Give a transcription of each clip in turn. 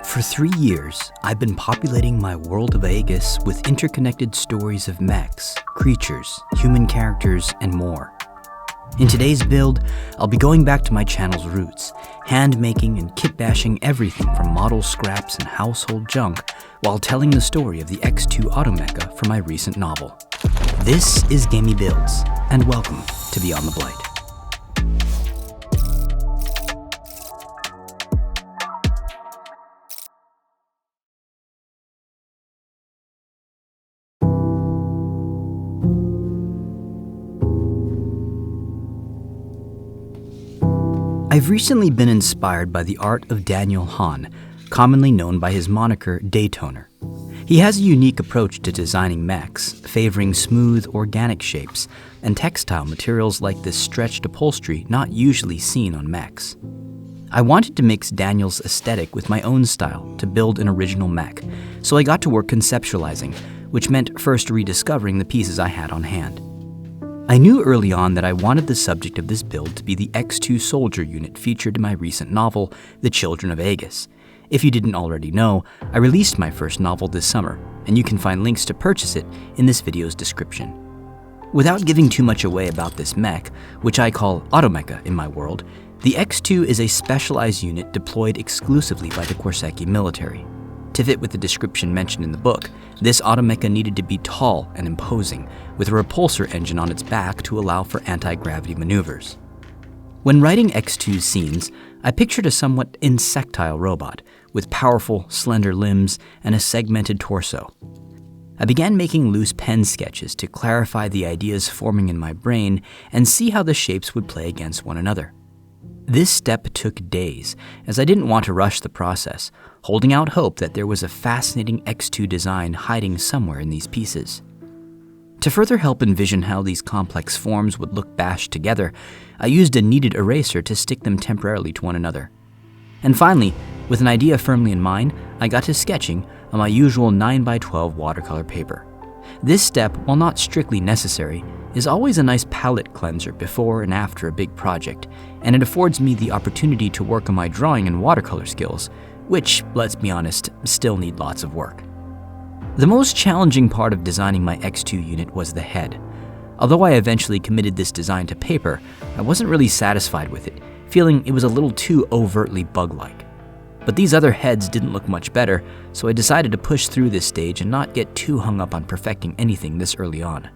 For 3 years, I've been populating my world of Aegis with interconnected stories of mechs, creatures, human characters, and more. In today's build, I'll be going back to my channel's roots, hand-making and kit-bashing everything from model scraps and household junk, while telling the story of the X2 automecha from my recent novel. This is Gamey Builds, and welcome to Beyond the Blight. I've recently been inspired by the art of Daniel Hahn, commonly known by his moniker Daytoner. He has a unique approach to designing mechs, favoring smooth, organic shapes and textile materials like this stretched upholstery not usually seen on mechs. I wanted to mix Daniel's aesthetic with my own style to build an original mech, so I got to work conceptualizing, which meant first rediscovering the pieces I had on hand. I knew early on that I wanted the subject of this build to be the X2 soldier unit featured in my recent novel, The Children of Aegis. If you didn't already know, I released my first novel this summer, and you can find links to purchase it in this video's description. Without giving too much away about this mech, which I call automecha in my world, the X2 is a specialized unit deployed exclusively by the Korseki military. To fit with the description mentioned in the book, this automecha needed to be tall and imposing, with a repulsor engine on its back to allow for anti-gravity maneuvers. When writing X2's scenes, I pictured a somewhat insectile robot, with powerful, slender limbs and a segmented torso. I began making loose pen sketches to clarify the ideas forming in my brain and see how the shapes would play against one another. This step took days, as I didn't want to rush the process, holding out hope that there was a fascinating X2 design hiding somewhere in these pieces. To further help envision how these complex forms would look bashed together, I used a kneaded eraser to stick them temporarily to one another. And finally, with an idea firmly in mind, I got to sketching on my usual 9x12 watercolor paper. This step, while not strictly necessary, is always a nice palette cleanser before and after a big project, and it affords me the opportunity to work on my drawing and watercolor skills, which, let's be honest, still need lots of work. The most challenging part of designing my X2 unit was the head. Although I eventually committed this design to paper, I wasn't really satisfied with it, feeling it was a little too overtly bug-like. But these other heads didn't look much better, so I decided to push through this stage and not get too hung up on perfecting anything this early on.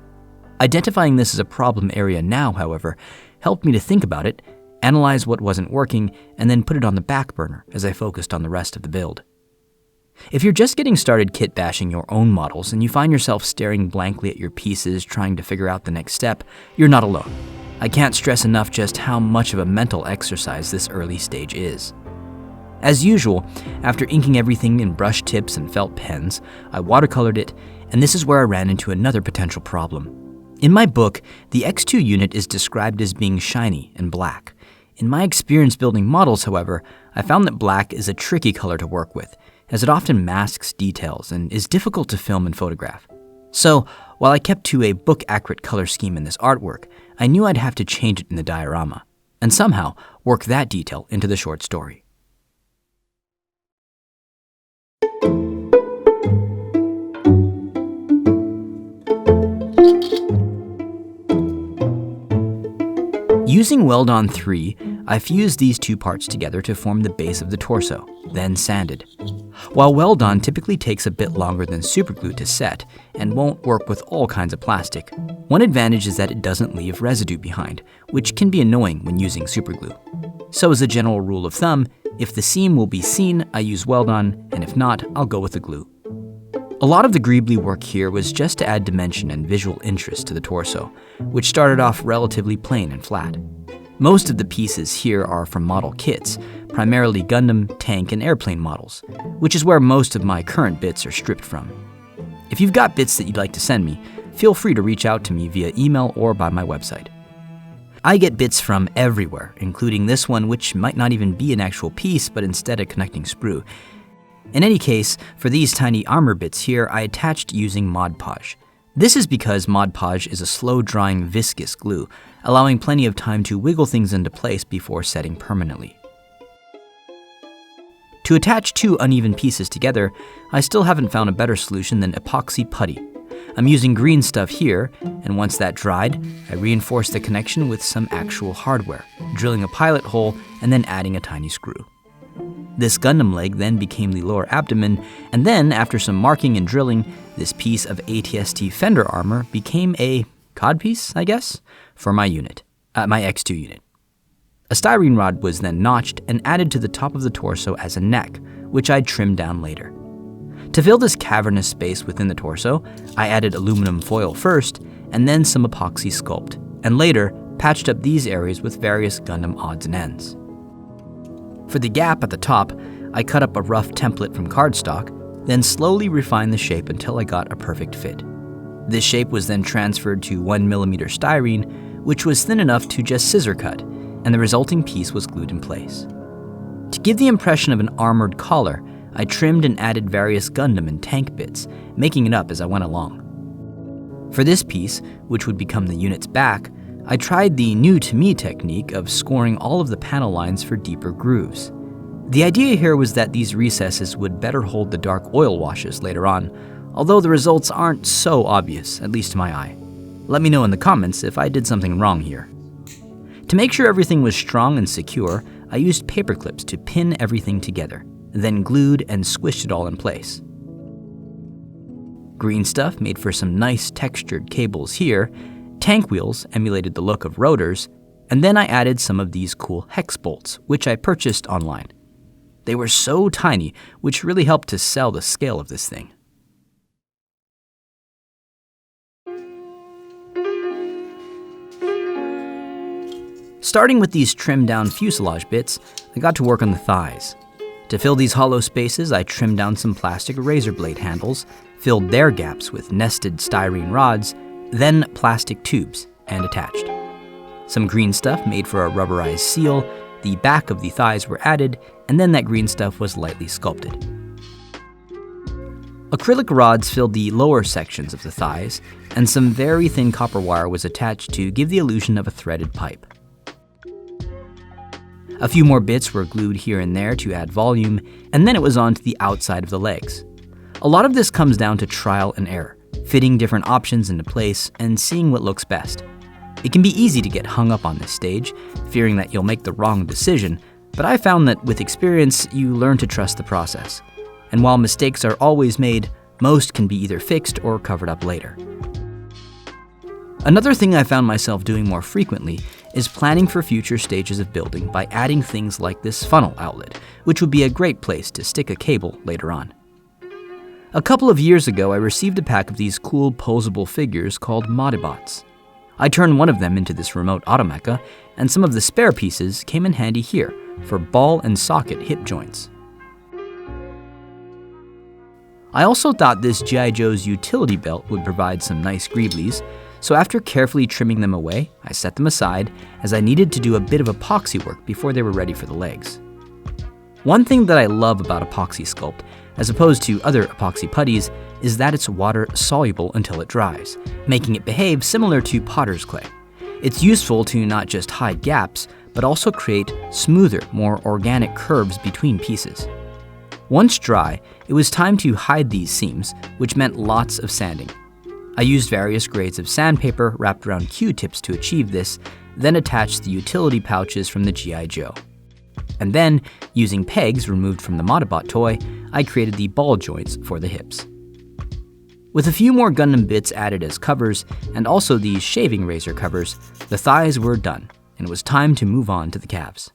Identifying this as a problem area now, however, helped me to think about it, analyze what wasn't working, and then put it on the back burner as I focused on the rest of the build. If you're just getting started kit bashing your own models and you find yourself staring blankly at your pieces trying to figure out the next step, you're not alone. I can't stress enough just how much of a mental exercise this early stage is. As usual, after inking everything in brush tips and felt pens, I watercolored it, and this is where I ran into another potential problem. In my book, the X2 unit is described as being shiny and black. In my experience building models, however, I found that black is a tricky color to work with, as it often masks details and is difficult to film and photograph. So, while I kept to a book-accurate color scheme in this artwork, I knew I'd have to change it in the diorama, and somehow work that detail into the short story. Using Weldon 3, I fused these two parts together to form the base of the torso, then sanded. While Weldon typically takes a bit longer than superglue to set and won't work with all kinds of plastic, one advantage is that it doesn't leave residue behind, which can be annoying when using superglue. So as a general rule of thumb, if the seam will be seen, I use Weldon, and if not, I'll go with the glue. A lot of the greebly work here was just to add dimension and visual interest to the torso, which started off relatively plain and flat. Most of the pieces here are from model kits, primarily Gundam, tank, and airplane models, which is where most of my current bits are stripped from. If you've got bits that you'd like to send me, feel free to reach out to me via email or by my website. I get bits from everywhere, including this one, which might not even be an actual piece, but instead a connecting sprue. In any case, for these tiny armor bits here, I attached using Mod Podge. This is because Mod Podge is a slow-drying viscous glue, allowing plenty of time to wiggle things into place before setting permanently. To attach two uneven pieces together, I still haven't found a better solution than epoxy putty. I'm using green stuff here, and once that dried, I reinforced the connection with some actual hardware, drilling a pilot hole and then adding a tiny screw. This Gundam leg then became the lower abdomen, and then, after some marking and drilling, this piece of ATST fender armor became a codpiece, I guess, for my unit, my X2 unit. A styrene rod was then notched and added to the top of the torso as a neck, which I trimmed down later. To fill this cavernous space within the torso, I added aluminum foil first, and then some epoxy sculpt, and later patched up these areas with various Gundam odds and ends. For the gap at the top, I cut up a rough template from cardstock, then slowly refined the shape until I got a perfect fit. This shape was then transferred to 1mm styrene, which was thin enough to just scissor cut, and the resulting piece was glued in place. To give the impression of an armored collar, I trimmed and added various Gundam and tank bits, making it up as I went along. For this piece, which would become the unit's back, I tried the new-to-me technique of scoring all of the panel lines for deeper grooves. The idea here was that these recesses would better hold the dark oil washes later on, although the results aren't so obvious, at least to my eye. Let me know in the comments if I did something wrong here. To make sure everything was strong and secure, I used paper clips to pin everything together, then glued and squished it all in place. Green stuff made for some nice textured cables here, tank wheels emulated the look of rotors, and then I added some of these cool hex bolts, which I purchased online. They were so tiny, which really helped to sell the scale of this thing. Starting with these trimmed down fuselage bits, I got to work on the thighs. To fill these hollow spaces, I trimmed down some plastic razor blade handles, filled their gaps with nested styrene rods, then plastic tubes, and attached. Some green stuff made for a rubberized seal, the back of the thighs were added, and then that green stuff was lightly sculpted. Acrylic rods filled the lower sections of the thighs, and some very thin copper wire was attached to give the illusion of a threaded pipe. A few more bits were glued here and there to add volume, and then it was on to the outside of the legs. A lot of this comes down to trial and error, fitting different options into place and seeing what looks best. It can be easy to get hung up on this stage, fearing that you'll make the wrong decision, but I found that with experience, you learn to trust the process. And while mistakes are always made, most can be either fixed or covered up later. Another thing I found myself doing more frequently is planning for future stages of building by adding things like this funnel outlet, which would be a great place to stick a cable later on. A couple of years ago, I received a pack of these cool posable figures called Modibots. I turned one of them into this remote automecha, and some of the spare pieces came in handy here for ball and socket hip joints. I also thought this G.I. Joe's utility belt would provide some nice greeblies, so after carefully trimming them away, I set them aside as I needed to do a bit of epoxy work before they were ready for the legs. One thing that I love about epoxy sculpt, as opposed to other epoxy putties, is that it's water soluble until it dries, making it behave similar to potter's clay. It's useful to not just hide gaps, but also create smoother, more organic curves between pieces. Once dry, it was time to hide these seams, which meant lots of sanding. I used various grades of sandpaper wrapped around Q-tips to achieve this, then attached the utility pouches from the G.I. Joe. And then, using pegs removed from the Modibot toy, I created the ball joints for the hips. With a few more Gundam bits added as covers, and also these shaving razor covers, the thighs were done, and it was time to move on to the calves.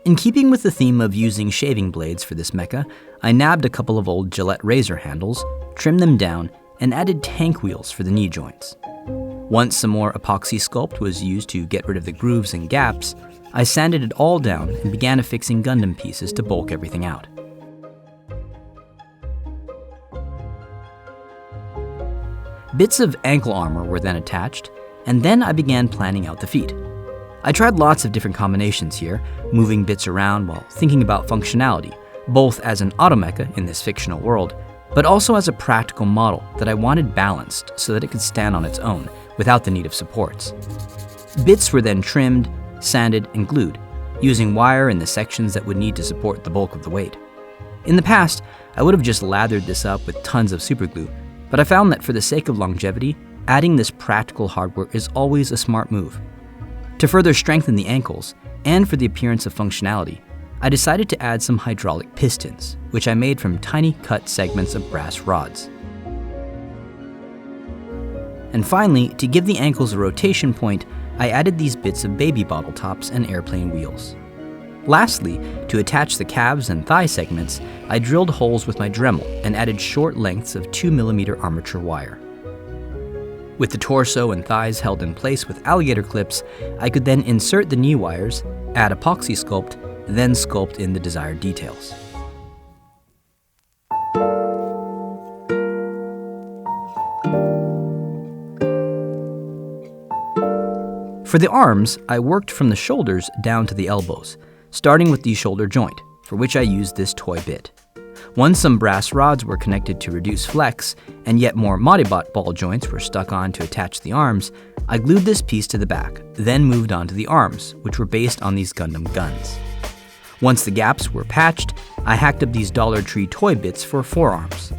In keeping with the theme of using shaving blades for this mecha, I nabbed a couple of old Gillette razor handles, trimmed them down, and added tank wheels for the knee joints. Once some more epoxy sculpt was used to get rid of the grooves and gaps, I sanded it all down and began affixing Gundam pieces to bulk everything out. Bits of ankle armor were then attached, and then I began planning out the feet. I tried lots of different combinations here, moving bits around while thinking about functionality, both as an automecha in this fictional world, but also as a practical model that I wanted balanced so that it could stand on its own without the need of supports. Bits were then trimmed, sanded, and glued, using wire in the sections that would need to support the bulk of the weight. In the past, I would have just lathered this up with tons of superglue, but I found that for the sake of longevity, adding this practical hardware is always a smart move. To further strengthen the ankles, and for the appearance of functionality, I decided to add some hydraulic pistons, which I made from tiny cut segments of brass rods. And finally, to give the ankles a rotation point, I added these bits of baby bottle tops and airplane wheels. Lastly, to attach the calves and thigh segments, I drilled holes with my Dremel and added short lengths of 2mm armature wire. With the torso and thighs held in place with alligator clips, I could then insert the knee wires, add epoxy sculpt, then sculpt in the desired details. For the arms, I worked from the shoulders down to the elbows, starting with the shoulder joint, for which I used this toy bit. Once some brass rods were connected to reduce flex, and yet more Modibot ball joints were stuck on to attach the arms, I glued this piece to the back, then moved on to the arms, which were based on these Gundam guns. Once the gaps were patched, I hacked up these Dollar Tree toy bits for forearms.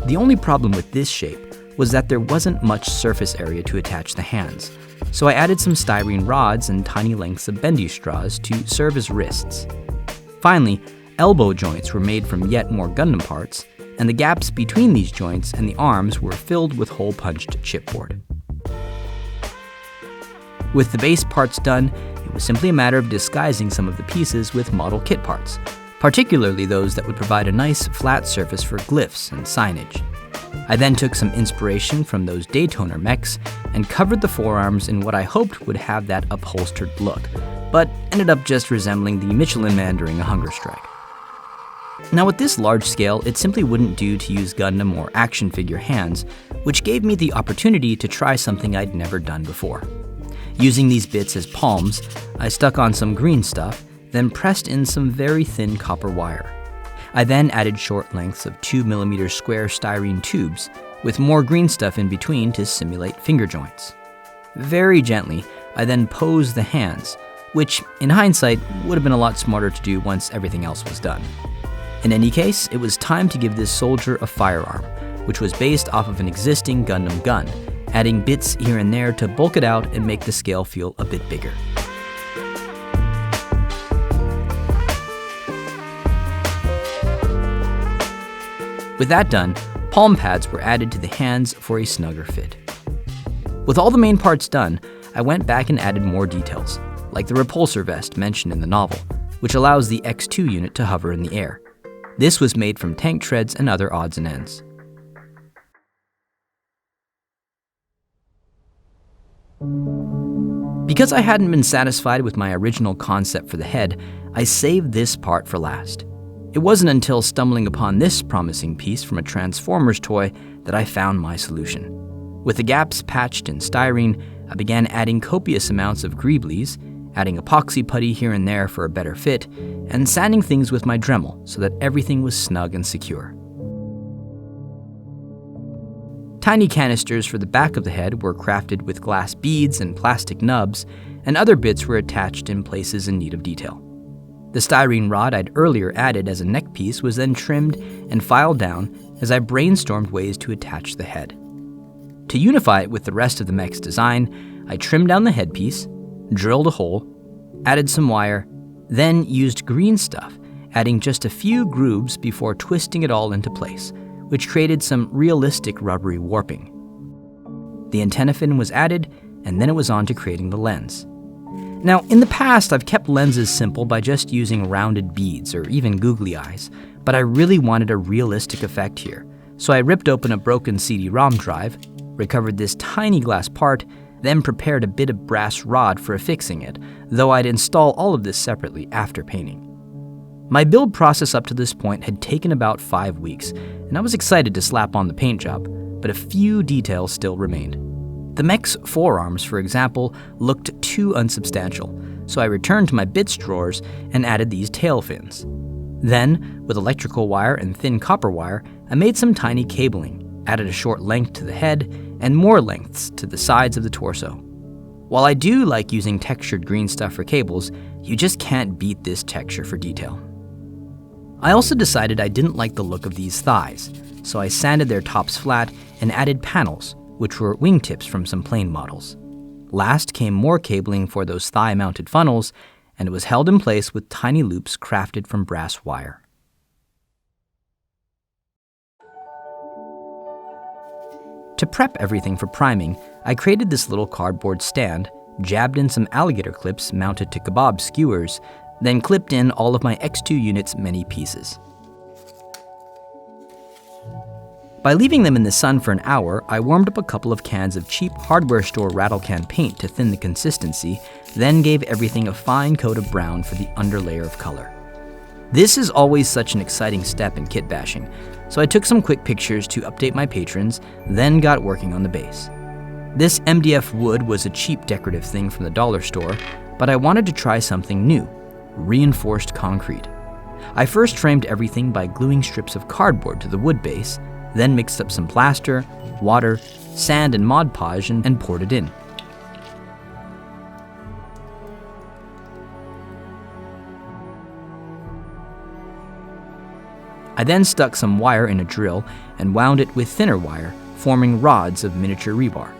The only problem with this shape was that there wasn't much surface area to attach the hands, so I added some styrene rods and tiny lengths of bendy straws to serve as wrists. Finally, elbow joints were made from yet more Gundam parts, and the gaps between these joints and the arms were filled with hole-punched chipboard. With the base parts done, it was simply a matter of disguising some of the pieces with model kit parts, particularly those that would provide a nice flat surface for glyphs and signage. I then took some inspiration from those Daytoner mechs and covered the forearms in what I hoped would have that upholstered look, but ended up just resembling the Michelin Man during a hunger strike. Now with this large scale, it simply wouldn't do to use Gundam or action figure hands, which gave me the opportunity to try something I'd never done before. Using these bits as palms, I stuck on some green stuff, then pressed in some very thin copper wire. I then added short lengths of 2mm square styrene tubes, with more green stuff in between to simulate finger joints. Very gently, I then posed the hands, which, in hindsight, would have been a lot smarter to do once everything else was done. In any case, it was time to give this soldier a firearm, which was based off of an existing Gundam gun, adding bits here and there to bulk it out and make the scale feel a bit bigger. With that done, palm pads were added to the hands for a snugger fit. With all the main parts done, I went back and added more details, like the repulsor vest mentioned in the novel, which allows the X2 unit to hover in the air. This was made from tank treads and other odds and ends. Because I hadn't been satisfied with my original concept for the head, I saved this part for last. It wasn't until stumbling upon this promising piece from a Transformers toy that I found my solution. With the gaps patched in styrene, I began adding copious amounts of greeblies, adding epoxy putty here and there for a better fit, and sanding things with my Dremel so that everything was snug and secure. Tiny canisters for the back of the head were crafted with glass beads and plastic nubs, and other bits were attached in places in need of detail. The styrene rod I'd earlier added as a neck piece was then trimmed and filed down as I brainstormed ways to attach the head. To unify it with the rest of the mech's design, I trimmed down the headpiece, drilled a hole, added some wire, then used green stuff, adding just a few grooves before twisting it all into place, which created some realistic rubbery warping. The antenna fin was added, and then it was on to creating the lens. Now, in the past, I've kept lenses simple by just using rounded beads or even googly eyes, but I really wanted a realistic effect here, so I ripped open a broken CD-ROM drive, recovered this tiny glass part, then prepared a bit of brass rod for affixing it, though I'd install all of this separately after painting. My build process up to this point had taken about 5 weeks, and I was excited to slap on the paint job, but a few details still remained. The mech's forearms, for example, looked too unsubstantial, so I returned to my bits drawers and added these tail fins. Then, with electrical wire and thin copper wire, I made some tiny cabling, added a short length to the head, and more lengths to the sides of the torso. While I do like using textured green stuff for cables, you just can't beat this texture for detail. I also decided I didn't like the look of these thighs, so I sanded their tops flat and added panels, which were wingtips from some plane models. Last came more cabling for those thigh-mounted funnels, and it was held in place with tiny loops crafted from brass wire. To prep everything for priming, I created this little cardboard stand, jabbed in some alligator clips mounted to kebab skewers, then clipped in all of my X2 unit's many pieces. By leaving them in the sun for an hour, I warmed up a couple of cans of cheap hardware store rattle can paint to thin the consistency, then gave everything a fine coat of brown for the underlayer of color. This is always such an exciting step in kit bashing, so I took some quick pictures to update my patrons, then got working on the base. This MDF wood was a cheap decorative thing from the dollar store, but I wanted to try something new: reinforced concrete. I first framed everything by gluing strips of cardboard to the wood base, then mixed up some plaster, water, sand, and Mod Podge and poured it in. I then stuck some wire in a drill and wound it with thinner wire, forming rods of miniature rebar.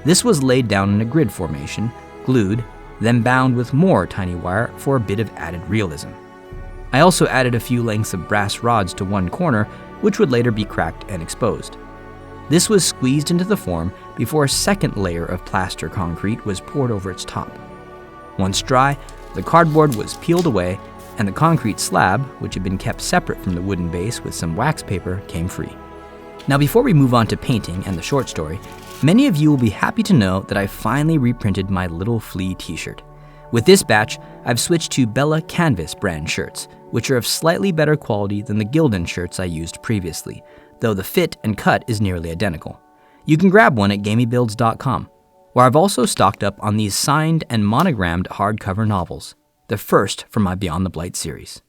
This was laid down in a grid formation, glued, then bound with more tiny wire for a bit of added realism. I also added a few lengths of brass rods to one corner, which would later be cracked and exposed. This was squeezed into the form before a second layer of plaster concrete was poured over its top. Once dry, the cardboard was peeled away, and the concrete slab, which had been kept separate from the wooden base with some wax paper, came free. Now, before we move on to painting and the short story, many of you will be happy to know that I finally reprinted my Little Flea t-shirt. With this batch, I've switched to Bella Canvas brand shirts, which are of slightly better quality than the Gildan shirts I used previously, though the fit and cut is nearly identical. You can grab one at gameybuilds.com, where I've also stocked up on these signed and monogrammed hardcover novels, the first from my Beyond the Blight series.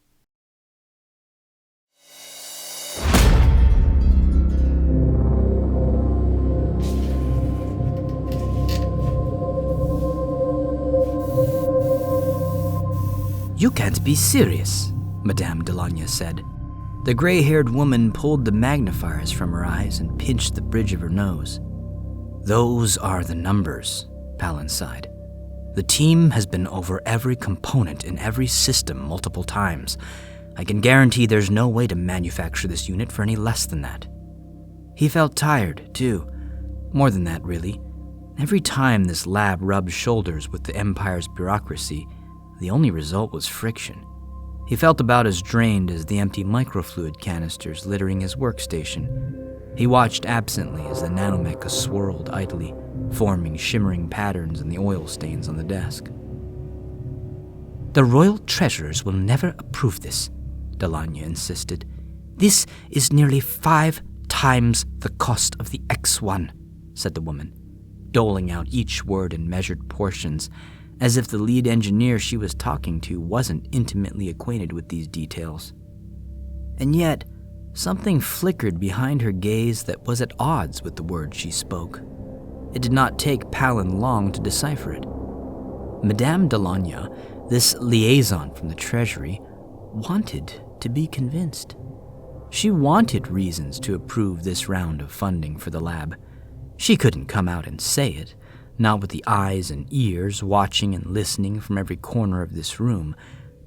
"You can't be serious," Madame Delanya said. The gray-haired woman pulled the magnifiers from her eyes and pinched the bridge of her nose. "Those are the numbers," Palin sighed. "The team has been over every component in every system multiple times. I can guarantee there's no way to manufacture this unit for any less than that." He felt tired, too. More than that, really. Every time this lab rubbed shoulders with the Empire's bureaucracy, the only result was friction. He felt about as drained as the empty microfluid canisters littering his workstation. He watched absently as the nanomecha swirled idly, forming shimmering patterns in the oil stains on the desk. "The royal treasurers will never approve this," Delanya insisted. "This is nearly 5 times the cost of the X1, said the woman, doling out each word in measured portions, as if the lead engineer she was talking to wasn't intimately acquainted with these details. And yet, something flickered behind her gaze that was at odds with the words she spoke. It did not take Palin long to decipher it. Madame Delanya, this liaison from the Treasury, wanted to be convinced. She wanted reasons to approve this round of funding for the lab. She couldn't come out and say it, not with the eyes and ears watching and listening from every corner of this room,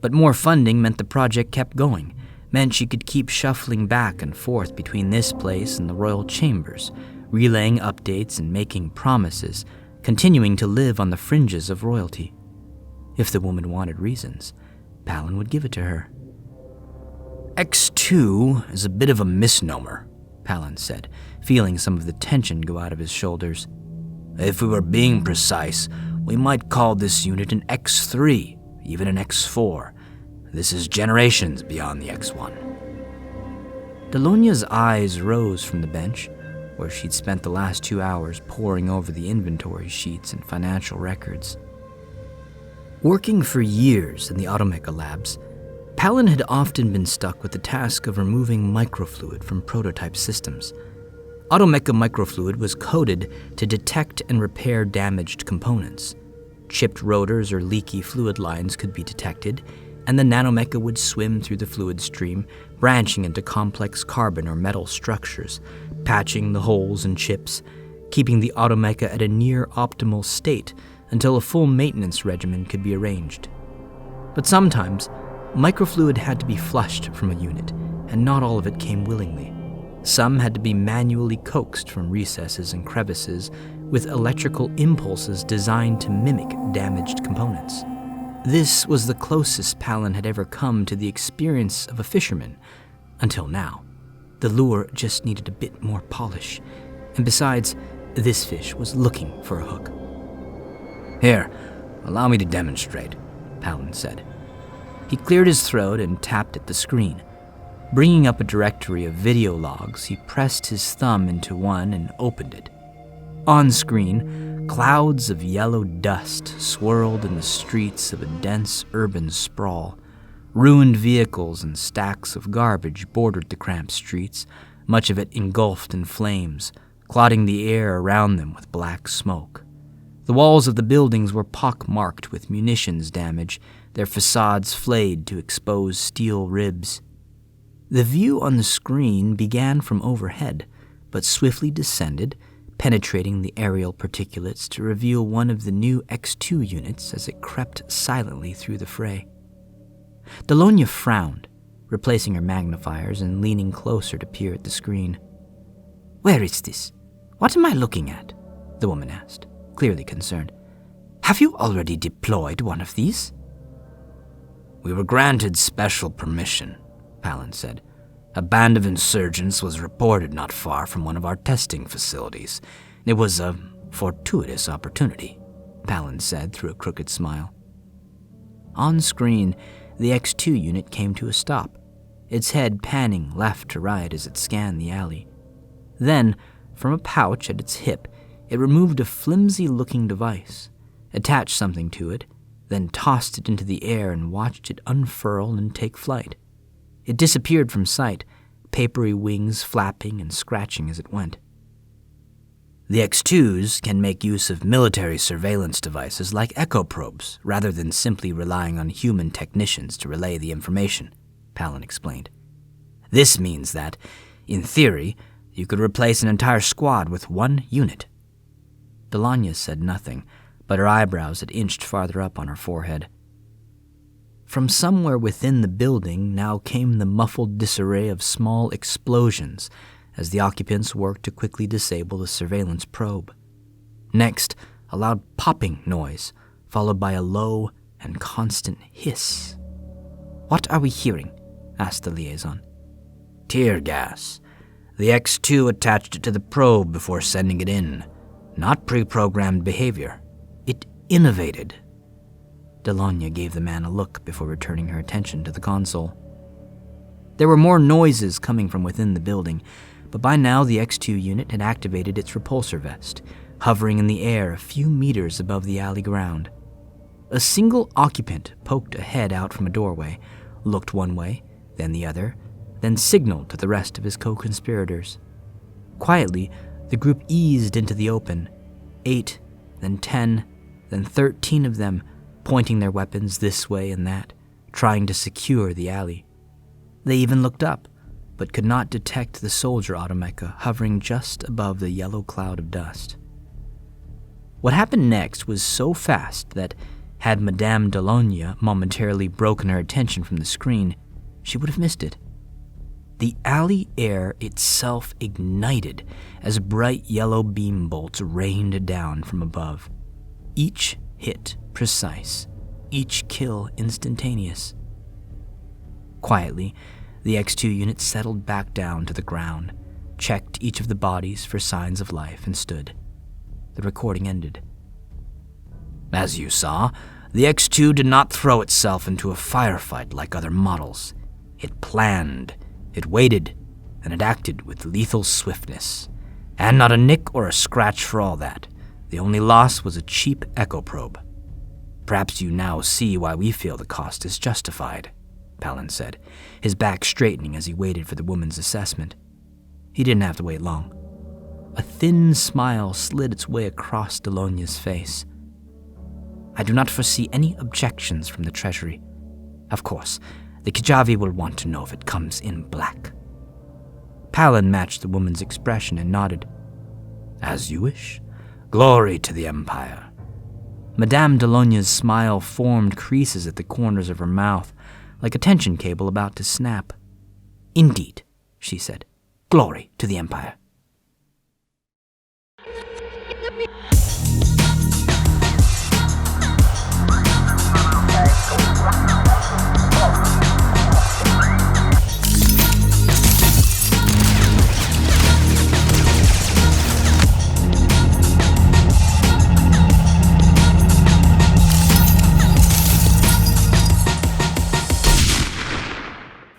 but more funding meant the project kept going, meant she could keep shuffling back and forth between this place and the royal chambers, relaying updates and making promises, continuing to live on the fringes of royalty. If the woman wanted reasons, Palin would give it to her. "X2 is a bit of a misnomer," Palin said, feeling some of the tension go out of his shoulders. "If we were being precise, we might call this unit an X3, even an X4. This is generations beyond the X1. Delonya's eyes rose from the bench, where she'd spent the last 2 hours poring over the inventory sheets and financial records. Working for years in the Automecha labs, Palin had often been stuck with the task of removing microfluid from prototype systems. Automecha microfluid was coded to detect and repair damaged components. Chipped rotors or leaky fluid lines could be detected, and the nanomecha would swim through the fluid stream, branching into complex carbon or metal structures, patching the holes and chips, keeping the automecha at a near optimal state until a full maintenance regimen could be arranged. But sometimes, microfluid had to be flushed from a unit, and not all of it came willingly. Some had to be manually coaxed from recesses and crevices with electrical impulses designed to mimic damaged components. This was the closest Palin had ever come to the experience of a fisherman, until now. The lure just needed a bit more polish, and besides, this fish was looking for a hook. "Here, allow me to demonstrate," Palin said. He cleared his throat and tapped at the screen. Bringing up a directory of video logs, he pressed his thumb into one and opened it. On screen, clouds of yellow dust swirled in the streets of a dense urban sprawl. Ruined vehicles and stacks of garbage bordered the cramped streets, much of it engulfed in flames, clotting the air around them with black smoke. The walls of the buildings were pock-marked with munitions damage, their facades flayed to expose steel ribs. The view on the screen began from overhead, but swiftly descended, penetrating the aerial particulates to reveal one of the new X2 units as it crept silently through the fray. Delonia frowned, replacing her magnifiers and leaning closer to peer at the screen. "Where is this? What am I looking at?" the woman asked, clearly concerned. "Have you already deployed one of these?" "We were granted special permission," Palin said. "A band of insurgents was reported not far from one of our testing facilities. It was a fortuitous opportunity," Palin said through a crooked smile. On screen, the X2 unit came to a stop, its head panning left to right as it scanned the alley. Then, from a pouch at its hip, it removed a flimsy-looking device, attached something to it, then tossed it into the air and watched it unfurl and take flight. It disappeared from sight, papery wings flapping and scratching as it went. "The X2s can make use of military surveillance devices like echo probes, rather than simply relying on human technicians to relay the information," Palin explained. "This means that, in theory, you could replace an entire squad with one unit." Delonia said nothing, but her eyebrows had inched farther up on her forehead. From somewhere within the building now came the muffled disarray of small explosions as the occupants worked to quickly disable the surveillance probe. Next, a loud popping noise, followed by a low and constant hiss. "What are we hearing?" asked the liaison. "Tear gas. The X2 attached it to the probe before sending it in. Not pre-programmed behavior. It innovated." Delonia gave the man a look before returning her attention to the console. There were more noises coming from within the building, but by now the X2 unit had activated its repulsor vest, hovering in the air a few meters above the alley ground. A single occupant poked a head out from a doorway, looked one way, then the other, then signaled to the rest of his co-conspirators. Quietly, the group eased into the open, 8, then 10, then 13 of them, pointing their weapons this way and that, trying to secure the alley. They even looked up, but could not detect the soldier automecha hovering just above the yellow cloud of dust. What happened next was so fast that, had Madame Delonia momentarily broken her attention from the screen, she would have missed it. The alley air itself ignited as bright yellow beam bolts rained down from above. Each hit precise, each kill instantaneous. Quietly, the X2 unit settled back down to the ground, checked each of the bodies for signs of life, and stood. The recording ended. "As you saw, the X2 did not throw itself into a firefight like other models. It planned, it waited, and it acted with lethal swiftness. And not a nick or a scratch for all that. The only loss was a cheap echo probe. Perhaps you now see why we feel the cost is justified," Palin said, his back straightening as he waited for the woman's assessment. He didn't have to wait long. A thin smile slid its way across Delonia's face. "I do not foresee any objections from the treasury. Of course, the Kajavi will want to know if it comes in black." Palin matched the woman's expression and nodded. "As you wish. Glory to the Empire." Madame Delonia's smile formed creases at the corners of her mouth, like a tension cable about to snap. "Indeed," she said. "Glory to the Empire."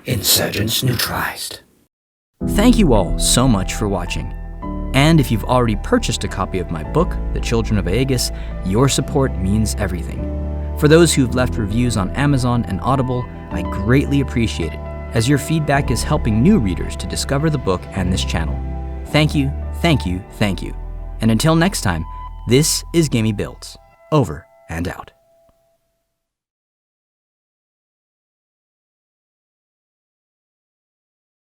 Insurgents neutralized. Thank you all so much for watching. And if you've already purchased a copy of my book, The Children of Aegis, your support means everything. For those who've left reviews on Amazon and Audible, I greatly appreciate it, as your feedback is helping new readers to discover the book and this channel. Thank you, thank you, thank you. And until next time, this is Gamey Builds. Over and out.